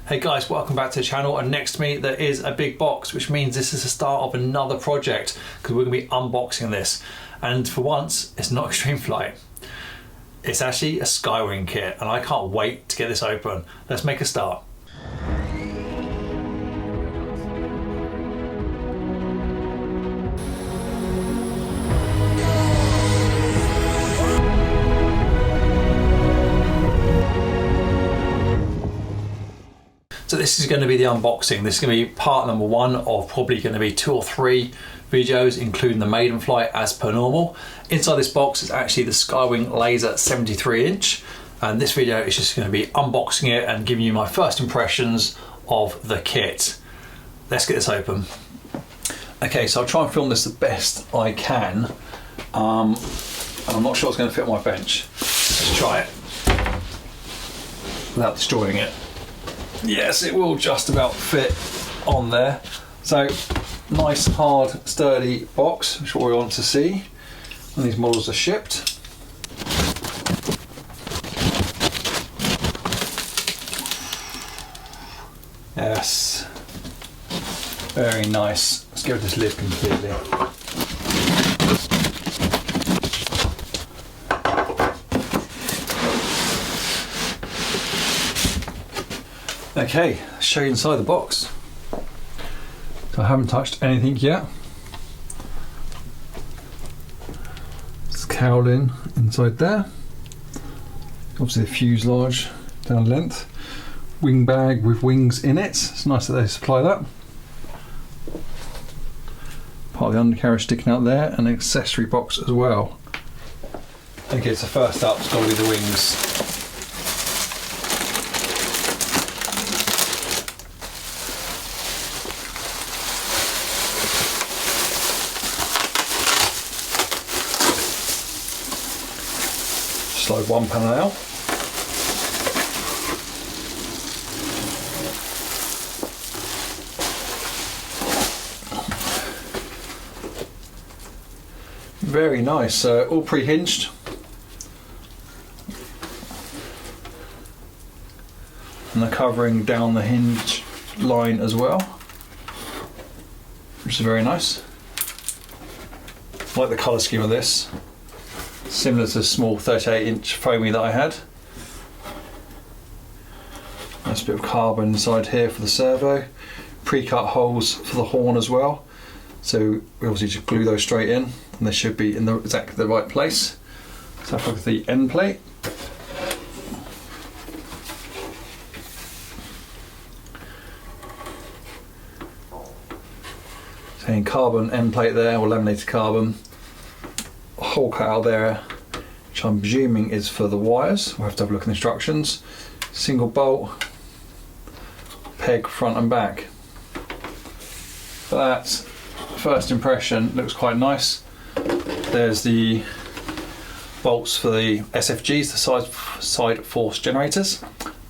Hey guys, welcome back to the channel, and next to me there is a big box, which means this is the start of another project because we're going to be unboxing this. And for once, it's not Extreme Flight. It's actually a Skywing kit, and I can't wait to get this open. Let's make a start. So this is going to be the unboxing. This is going to be part number one of probably going to be 2 or 3 videos, including the maiden flight as per normal. Inside this box is actually the Skywing Laser 73 inch. And this video is just going to be unboxing it and giving you my first impressions of the kit. Let's get this open. Okay, so I'll try and film this the best I can. I'm not sure it's going to fit on my bench. Let's try it without destroying it. Yes, it will just about fit on there. So, nice, hard, sturdy box, which is what we want to see when these models are shipped. Yes, very nice. Let's give this lid completely. Okay, let's show you inside the box. So I haven't touched anything yet. It's cowling inside there. Obviously the fuselage down length. Wing bag with wings in it. It's nice that they supply that. Part of the undercarriage sticking out there, and an accessory box as well. Okay, so first up it's got to be the wings. Slide one panel out. Very nice, all pre-hinged. And the covering down the hinge line as well, which is very nice. I like the colour scheme of this. Similar to the small 38-inch foamy that I had. Nice bit of carbon inside here for the servo. Pre-cut holes for the horn as well. So we obviously just glue those straight in, and they should be in exactly the right place. Let's have a look at the end plate. Saying carbon end plate there, or laminated carbon. Hole cut out there, which I'm presuming is for the wires. We'll have to have a look at the instructions. Single bolt, peg front and back. But that first impression looks quite nice. There's the bolts for the SFGs, the side force generators.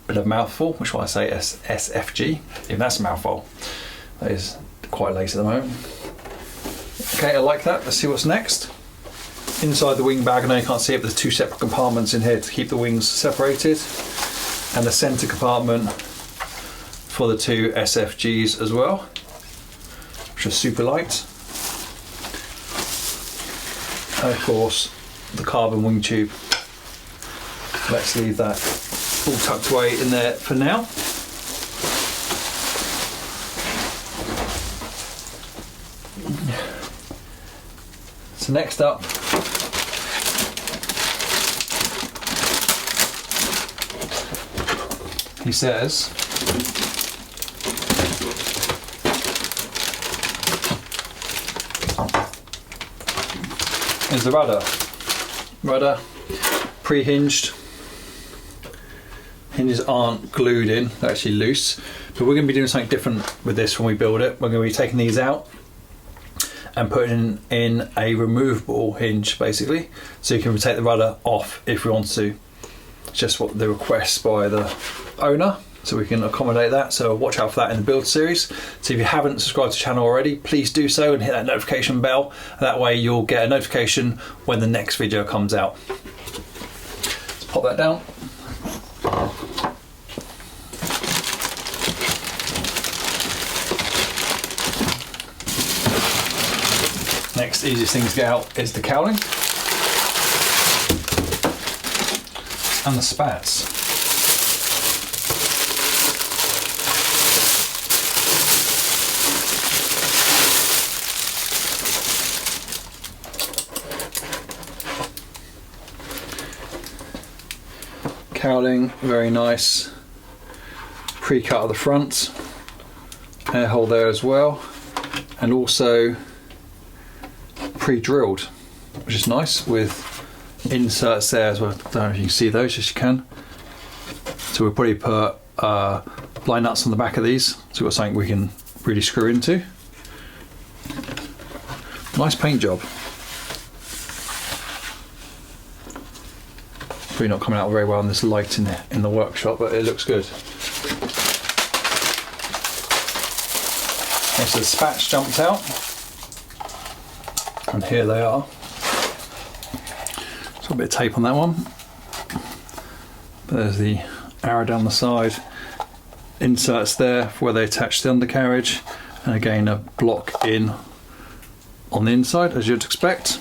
Bit of a mouthful, which is why I say SFG, even that's a mouthful. That is quite late at the moment. Okay, I like that. Let's see what's next. Inside the wing bag, I know you can't see it, but there's 2 separate compartments in here to keep the wings separated, and the centre compartment for the 2 SFGs as well, which are super light. And of course, the carbon wing tube. Let's leave that all tucked away in there for now. So next up, he says, is the rudder. Rudder, pre-hinged. Hinges aren't glued in, they're actually loose. But we're going to be doing something different with this when we build it. We're going to be taking these out and putting in a removable hinge, basically, so you can take the rudder off if we want to. It's just what the request by the owner, so we can accommodate that. So watch out for that in the build series. So if you haven't subscribed to the channel already, please do so and hit that notification bell. That way you'll get a notification when the next video comes out. Let's pop that down. Next easiest thing to get out is the cowling and the spats. Cowling, very nice, pre-cut at the front, air hole there as well, and also pre-drilled, which is nice, with inserts there as well. I don't know if you can see those, yes you can. So we'll probably put blind nuts on the back of these, so we've got something we can really screw into. Nice paint job. Probably not coming out very well in this light in the workshop, but it looks good. Okay, so the spats jumped out, and here they are. So a bit of tape on that one. There's the arrow down the side, inserts there for where they attach the undercarriage, and again a block in on the inside as you'd expect.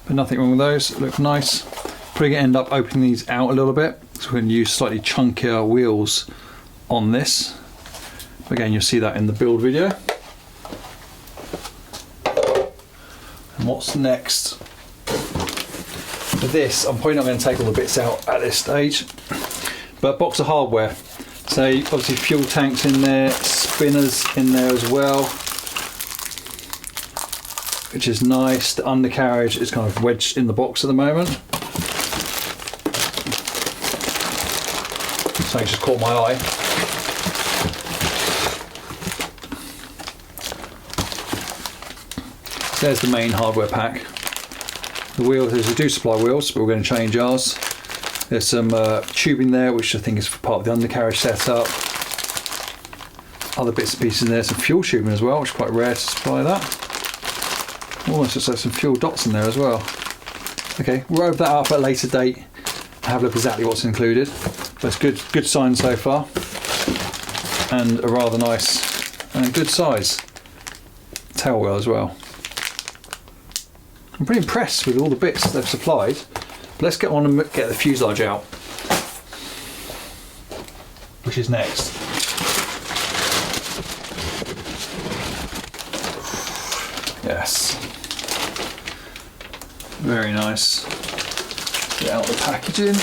But nothing wrong with those, look nice. Probably going to end up opening these out a little bit, so we're going to use slightly chunkier wheels on this. Again, you'll see that in the build video. And what's next? For this, I'm probably not going to take all the bits out at this stage, but a box of hardware. So obviously fuel tanks in there, spinners in there as well, which is nice. The undercarriage is kind of wedged in the box at the moment. Something just caught my eye. So there's the main hardware pack. The wheels, we do supply wheels, but we're going to change ours. There's some tubing there, which I think is for part of the undercarriage setup. Other bits and pieces in there, some fuel tubing as well, which is quite rare to supply that. Almost looks like some fuel dots in there as well. Okay, we'll open that up at a later date and have a look exactly what's included. But it's good sign so far, and a rather nice and good size tail wheel as well. I'm pretty impressed with all the bits they've supplied. But let's get on and get the fuselage out, which is next. Yes, very nice. Get out the packaging.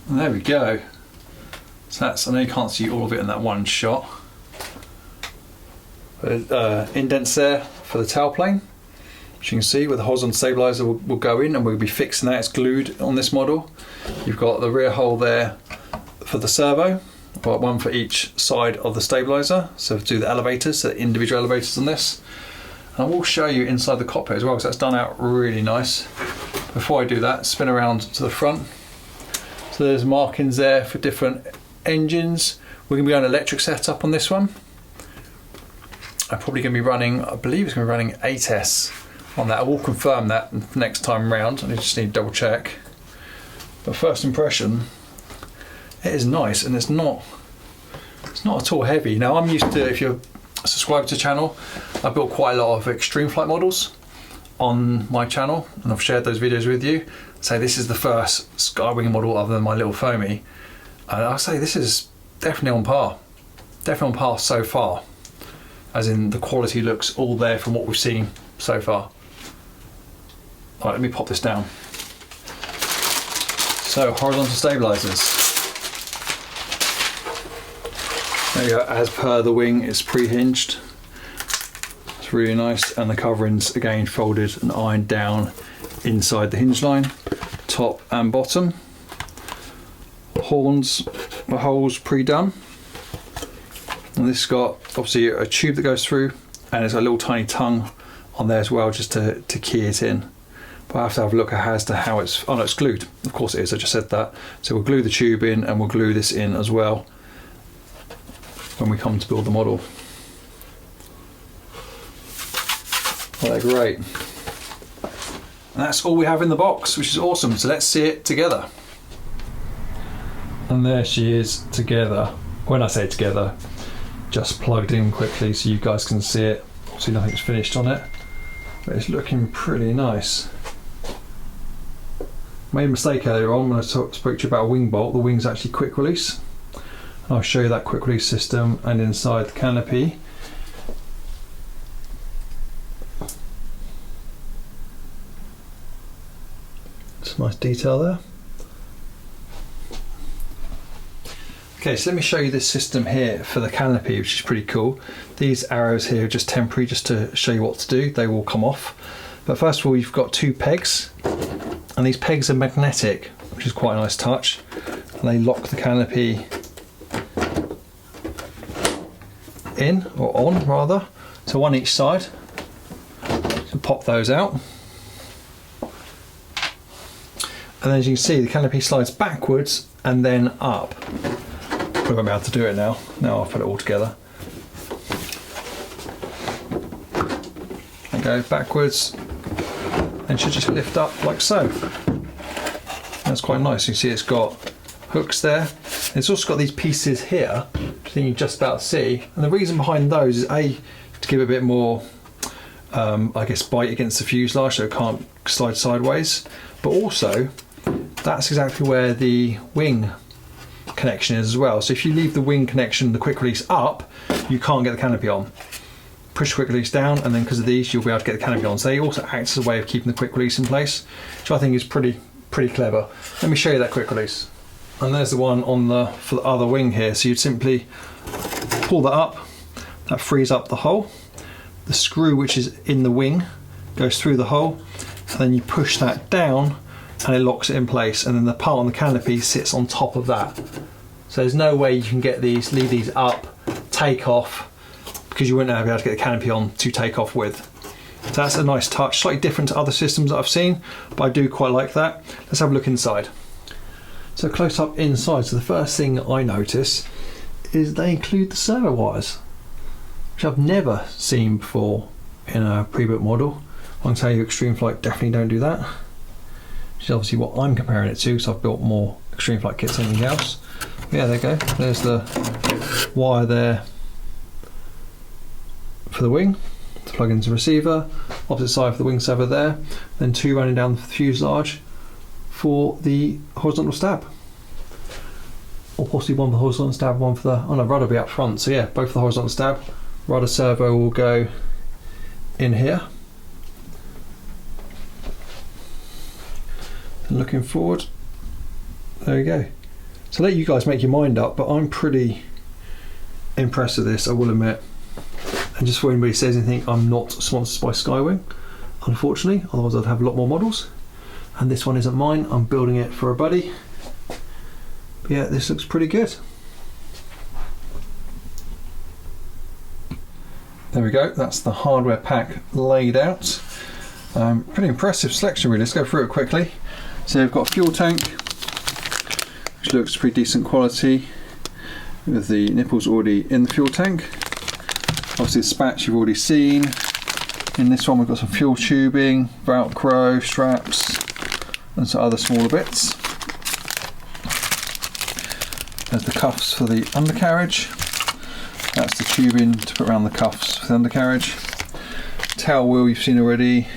And there we go. So that's, I know you can't see all of it in that one shot. Indents there for the tailplane, which you can see where the horizontal stabilizer will go in, and we'll be fixing that. It's glued on this model. You've got the rear hole there for the servo, but one for each side of the stabilizer. So to do the elevators, the individual elevators on this. And I will show you inside the cockpit as well, because that's done out really nice. Before I do that, spin around to the front. So there's markings there for different engines. We're going to be on an electric setup on this one. I'm probably going to be running, I believe it's going to be running 8S on that. I will confirm that next time round. I just need to double check. But first impression, it is nice, and it's not at all heavy. Now I'm used to, if you're subscribed to the channel, I built quite a lot of extreme flight models on my channel, and I've shared those videos with you. So this is the first Skywing model other than my little foamy, and I'll say this is definitely on par so far, as in the quality looks all there from what we've seen so far. All right, let me pop this down. So horizontal stabilizers, there you go. As per the wing, it's pre-hinged. It's really nice, and the coverings again folded and ironed down inside the hinge line, top and bottom. Horns, the holes pre-done, and this has got obviously a tube that goes through, and there's a little tiny tongue on there as well, just to key it in. But I have to have a look as to how it's, oh no, it's glued, of course it is, I just said that. So we'll glue the tube in, and we'll glue this in as well when we come to build the model. Well, they're great. And that's all we have in the box, which is awesome. So let's see it together. And there she is together. When I say together, just plugged in quickly so you guys can see it. Obviously nothing's finished on it, but it's looking pretty nice. Made a mistake earlier on when I spoke to you about a wing bolt. The wing's actually quick release. And I'll show you that quick release system and inside the canopy. Some nice detail there. Okay, so let me show you this system here for the canopy, which is pretty cool. These arrows here are just temporary, just to show you what to do. They will come off. But first of all, you've got 2 pegs, and these pegs are magnetic, which is quite a nice touch. And they lock the canopy in, or on rather, so one each side. So pop those out. And as you can see, the canopy slides backwards and then up. I won't be able to do it now. Now I'll put it all together. And go backwards, and should just lift up like so. That's quite nice. You can see it's got hooks there. It's also got these pieces here, which I think you can just about see. And the reason behind those is A, to give it a bit more, I guess, bite against the fuselage so it can't slide sideways. But also, that's exactly where the wing connection is as well. So if you leave the wing connection, the quick release up, you can't get the canopy on. Push quick release down, and then because of these, you'll be able to get the canopy on. So they also act as a way of keeping the quick release in place, which I think is pretty clever. Let me show you that quick release. And there's the one on for the other wing here. So you'd simply pull that up, that frees up the hole. The screw which is in the wing goes through the hole, and then you push that down and it locks it in place, and then the part on the canopy sits on top of that. So there's no way you can get these, leave these up, take off, because you wouldn't be able to get the canopy on to take off with. So that's a nice touch, slightly different to other systems that I've seen, but I do quite like that. Let's have a look inside. So close up inside, so the first thing I notice is they include the servo wires, which I've never seen before in a pre-built model. I can tell you Extreme Flight definitely don't do that, which is obviously what I'm comparing it to, because I've built more Extreme Flight kits than anything else. But yeah, there you go. There's the wire there for the wing to plug into the receiver. Opposite side for the wing servo there. Then 2 running down the fuselage for the horizontal stab. Or possibly one for the horizontal stab, one for the... oh no, rudder will be up front. So yeah, both for the horizontal stab. Rudder servo will go in here. And looking forward, there you go. So let you guys make your mind up, but I'm pretty impressed with this, I will admit. And just before anybody says anything, I'm not sponsored by Skywing, unfortunately, otherwise I'd have a lot more models. And this one isn't mine, I'm building it for a buddy. But yeah, this looks pretty good. There we go, that's the hardware pack laid out. Pretty impressive selection really. Let's go through it quickly. So we've got a fuel tank, which looks pretty decent quality, with the nipples already in the fuel tank. Obviously the spats you've already seen. In this one we've got some fuel tubing, Velcro, straps, and some other smaller bits. There's the cuffs for the undercarriage. That's the tubing to put around the cuffs for the undercarriage. Tail wheel you've seen already.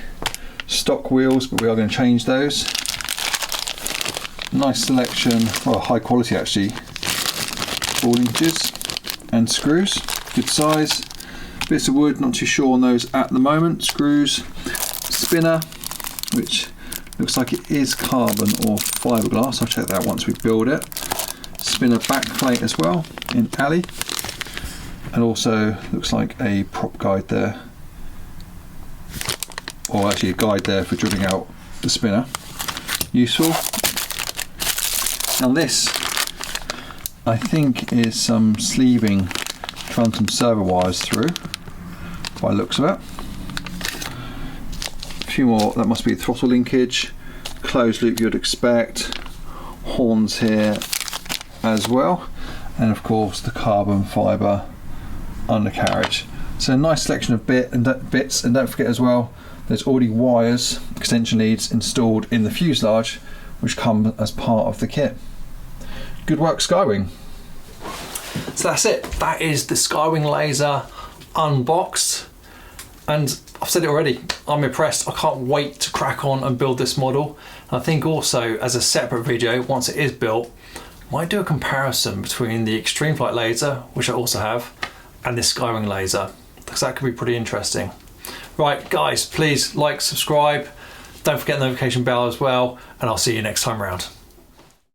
Stock wheels, but we are going to change those. Nice selection, well, high quality actually, ball linkages and screws, good size. Bits of wood, not too sure on those at the moment. Screws, spinner, which looks like it is carbon or fiberglass. I'll check that once we build it. Spinner back plate as well in alley, and also looks like a prop guide there, or actually a guide there for drilling out the spinner. Useful. Now this, I think, is some sleeving to run some servo wires through, by the looks of it. A few more, that must be throttle linkage, closed loop you'd expect, horns here as well, and of course the carbon fibre undercarriage. So a nice selection of bits, and don't forget as well, there's already wires, extension leads installed in the fuselage, which come as part of the kit. Good work, Skywing. So that's it. That is the Skywing laser unboxed. And I've said it already, I'm impressed. I can't wait to crack on and build this model. And I think also as a separate video, once it is built, I might do a comparison between the Extreme Flight laser, which I also have, and this Skywing laser, because that could be pretty interesting. Right, guys, please like, subscribe. Don't forget the notification bell as well, and I'll see you next time around.